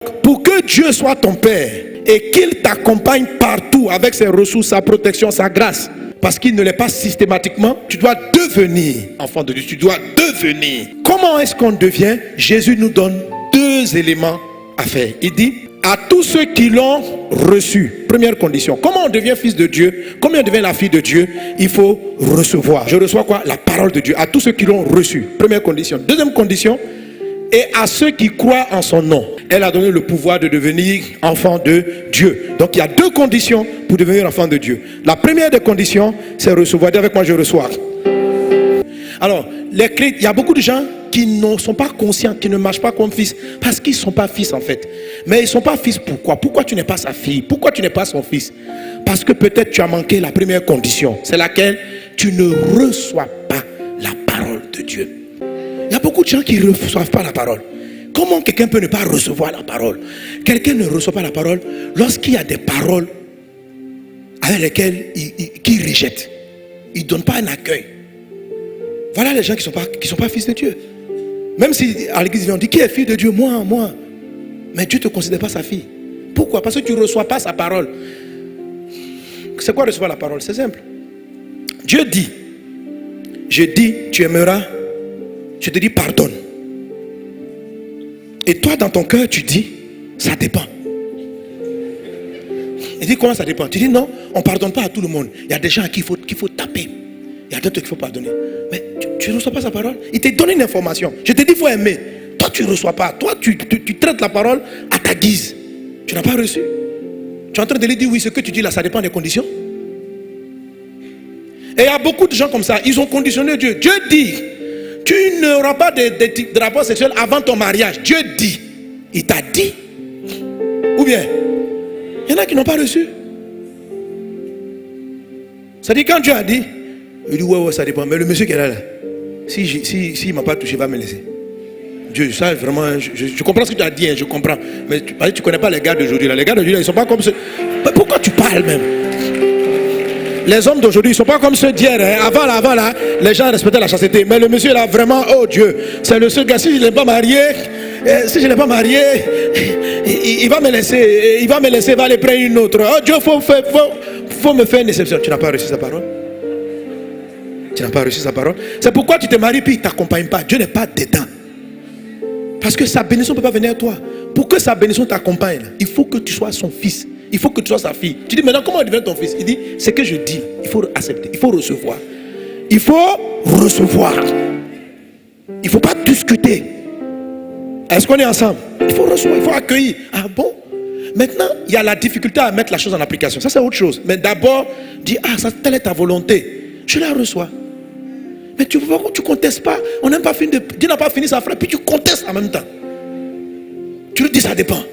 Donc, pour que Dieu soit ton Père et qu'il t'accompagne partout avec ses ressources, sa protection, sa grâce, parce qu'il ne l'est pas systématiquement, tu dois devenir enfant de Dieu. Tu dois devenir. Comment est-ce qu'on devient? Jésus nous donne 2 éléments à faire. Il dit, à tous ceux qui l'ont reçu, première condition, comment on devient fils de Dieu? Comment on devient la fille de Dieu? Il faut recevoir. Je reçois quoi? La parole de Dieu. À tous ceux qui l'ont reçu, première condition. Deuxième condition, et à ceux qui croient en son nom. Elle a donné le pouvoir de devenir enfant de Dieu. Donc il y a 2 conditions pour devenir enfant de Dieu. La première des conditions, c'est recevoir. Dis avec moi, je reçois. Alors, il y a beaucoup de gens qui ne sont pas conscients, qui ne marchent pas comme fils, parce qu'ils ne sont pas fils en fait. Mais ils ne sont pas fils pourquoi? Pourquoi tu n'es pas sa fille? Pourquoi tu n'es pas son fils? Parce que peut-être tu as manqué la première condition. C'est laquelle? Tu ne reçois pas la parole de Dieu. Il y a beaucoup de gens qui ne reçoivent pas la parole. Comment quelqu'un peut ne pas recevoir la parole? Quelqu'un ne reçoit pas la parole lorsqu'il y a des paroles avec lesquelles il rejette. Il ne donne pas un accueil. Voilà les gens qui ne sont pas fils de Dieu. Même si à l'église on dit qui est fille de Dieu? Moi. Mais Dieu ne te considère pas sa fille. Pourquoi? Parce que tu ne reçois pas sa parole. C'est quoi recevoir la parole? C'est simple. Dieu dit, je dis, tu aimeras. Je te dis pardonne. Et toi dans ton cœur tu dis, ça dépend. Il dit comment ça dépend? Tu dis non, on ne pardonne pas à tout le monde. Il y a des gens à qui il faut taper. Il y a d'autres qu'il faut pardonner. Mais tu ne reçois pas sa parole. Il t'a donné une information. Je te dis il faut aimer. Toi tu ne reçois pas. Toi tu traites la parole à ta guise. Tu n'as pas reçu. Tu es en train de lui dire oui, ce que tu dis là, ça dépend des conditions. Et il y a beaucoup de gens comme ça. Ils ont conditionné Dieu. Dieu dit, tu n'auras pas de rapport sexuel avant ton mariage. Dieu dit. Il t'a dit. Ou bien, il y en a qui n'ont pas reçu. C'est-à-dire quand Dieu a dit, il dit ouais, ça dépend. Mais le monsieur qui est là, s'il ne m'a pas touché, il va me laisser. Dieu, ça vraiment, je comprends ce que tu as dit, hein, je comprends. Mais tu ne connais pas les gars d'aujourd'hui. Les gars d'aujourd'hui, ils ne sont pas comme ceux. Mais pourquoi tu parles même? Les hommes d'aujourd'hui, ils ne sont pas comme ceux d'hier. Hein. Avant là, les gens respectaient la chasteté. Mais le monsieur là, vraiment, oh Dieu, c'est le seul gars. Si je ne l'ai pas marié, il va me laisser. Il va aller prendre une autre. Oh Dieu, faut me faire une exception. Tu n'as pas reçu sa parole. Tu n'as pas reçu sa parole. C'est pourquoi tu te maries puis il ne t'accompagne pas. Dieu n'est pas dedans. Parce que sa bénédiction ne peut pas venir à toi. Pour que sa bénédiction t'accompagne, il faut que tu sois son fils. Il faut que tu sois sa fille. Tu dis maintenant comment devient ton fils? Il dit, c'est que je dis, il faut accepter, il faut recevoir. Il faut recevoir. Il ne faut pas discuter. Est-ce qu'on est ensemble? Il faut recevoir, il faut accueillir. Ah bon? Maintenant, il y a la difficulté à mettre la chose en application. Ça c'est autre chose. Mais d'abord, dis, ça telle est ta volonté. Je la reçois. Mais tu ne contestes pas. On n'a pas fini Dieu n'a pas fini sa phrase, puis tu contestes en même temps. Tu lui dis ça dépend.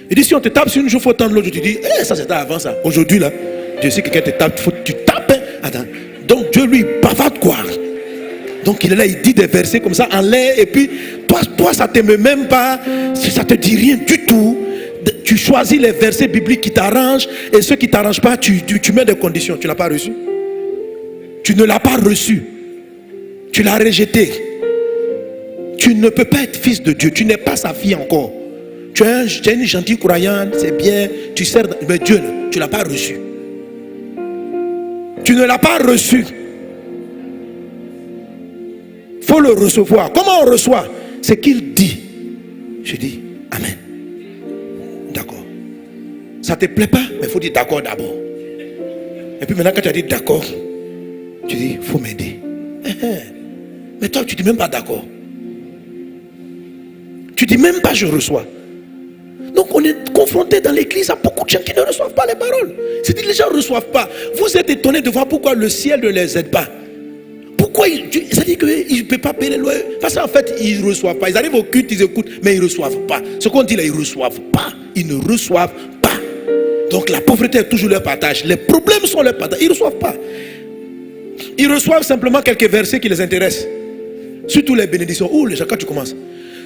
Il dit si on te tape sur une joue, il faut tendre l'autre. Tu dis, ça c'était avant ça. Aujourd'hui là, Dieu sait que quelqu'un te tape, tu tapes. Hein. Attends. Donc Dieu lui bavarde quoi. Donc il est là, il dit des versets comme ça en l'air. Et puis toi ça ne t'aime même pas. Ça ne te dit rien du tout. Tu choisis les versets bibliques qui t'arrangent. Et ceux qui ne t'arrangent pas, tu mets des conditions. Tu ne l'as pas reçu. Tu ne l'as pas reçu. Tu l'as rejeté. Tu ne peux pas être fils de Dieu. Tu n'es pas sa fille encore. Tu es une gentille croyante, c'est bien. Tu sers, mais Dieu, tu ne l'as pas reçu. Tu ne l'as pas reçu. Il faut le recevoir. Comment on reçoit? C'est qu'il dit. Je dis Amen. D'accord. Ça ne te plaît pas? Mais il faut dire d'accord d'abord. Et puis maintenant, quand tu as dit d'accord, tu dis, il faut m'aider. Mais toi, tu ne dis même pas d'accord. Tu ne dis même pas je reçois. Donc on est confronté dans l'église à beaucoup de gens qui ne reçoivent pas les paroles. C'est-à-dire les gens ne reçoivent pas. Vous êtes étonnés de voir pourquoi le ciel ne les aide pas. Pourquoi c'est-à-dire qu'ils ne peuvent pas payer les loyers. Parce qu'en fait, ils ne reçoivent pas. Ils arrivent au culte, ils écoutent, mais ils ne reçoivent pas. Ce qu'on dit là, ils ne reçoivent pas. Ils ne reçoivent pas. Donc la pauvreté est toujours leur partage. Les problèmes sont leur partage. Ils ne reçoivent pas. Ils reçoivent simplement quelques versets qui les intéressent. Surtout les bénédictions. Oh, les gens, quand tu commences,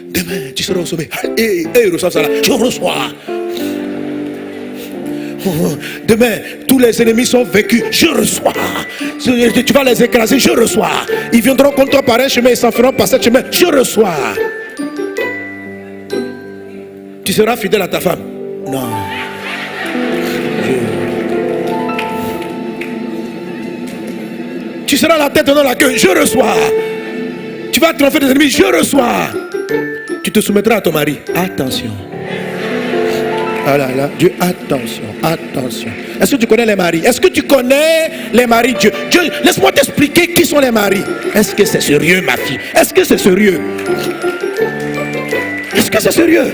demain tu seras au sommet. Et ils reçoivent ça là. Je reçois. Demain, tous les ennemis sont vaincus. Je reçois. Tu vas les écraser. Je reçois. Ils viendront contre toi par un chemin. Ils s'enfuiront par ce chemin. Je reçois. Tu seras fidèle à ta femme. Non. Tu seras la tête et non la queue. Je reçois. Tu vas tromper tes ennemis. Je reçois. Tu te soumettras à ton mari. Attention. Ah là là, Dieu, attention, attention. Est-ce que tu connais les maris? Est-ce que tu connais les maris? Dieu, laisse-moi t'expliquer qui sont les maris. Est-ce que c'est sérieux, ma fille? Est-ce que c'est sérieux? Est-ce que c'est sérieux?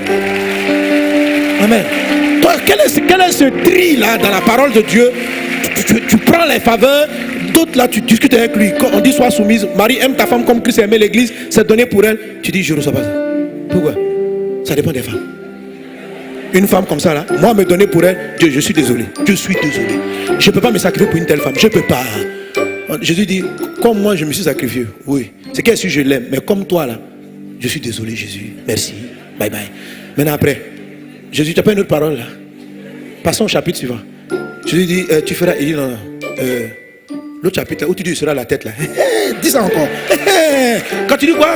Amen. Toi, quel est ce tri là dans la parole de Dieu? Tu prends les faveurs, d'autres là, tu discutes avec lui. Quand on dit sois soumise, Marie aime ta femme comme Christ aimait l'église, c'est donné pour elle. Tu dis je ne reçois pas ça. Pourquoi? Ça dépend des femmes. Une femme comme ça là, moi me donner pour elle, Dieu, je suis désolé. Je suis désolé. Je ne peux pas me sacrifier pour une telle femme. Je ne peux pas. Jésus dit, comme moi je me suis sacrifié. Oui. C'est qu'elle si je l'aime. Mais comme toi là, je suis désolé Jésus. Merci. Bye bye. Maintenant après, Jésus, tu n'as pas une autre parole là. Passons au chapitre suivant. Jésus dit, tu feras. Il dit non, non. L'autre chapitre là, où tu dis tu seras la tête là. Dis ça encore. Quand tu dis quoi?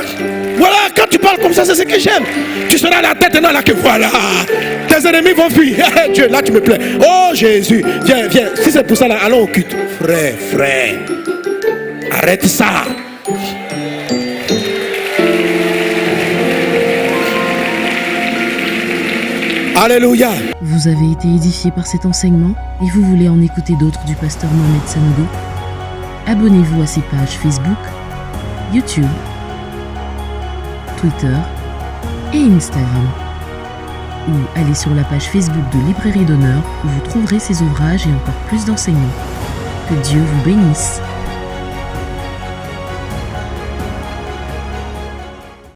Voilà, quand tu parles comme ça, c'est ce que j'aime. Tu seras la tête et non la queue. Voilà. Tes ennemis vont fuir. Dieu, là tu me plais. Oh Jésus, viens, viens. Si c'est pour ça là, allons au culte. Frère, arrête ça. Alléluia. Vous avez été édifié par cet enseignement et vous voulez en écouter d'autres du pasteur Mohamed Sanogo? Abonnez-vous à ses pages Facebook, YouTube, Twitter et Instagram. Ou allez sur la page Facebook de Librairie d'Honneur où vous trouverez ses ouvrages et encore plus d'enseignements. Que Dieu vous bénisse.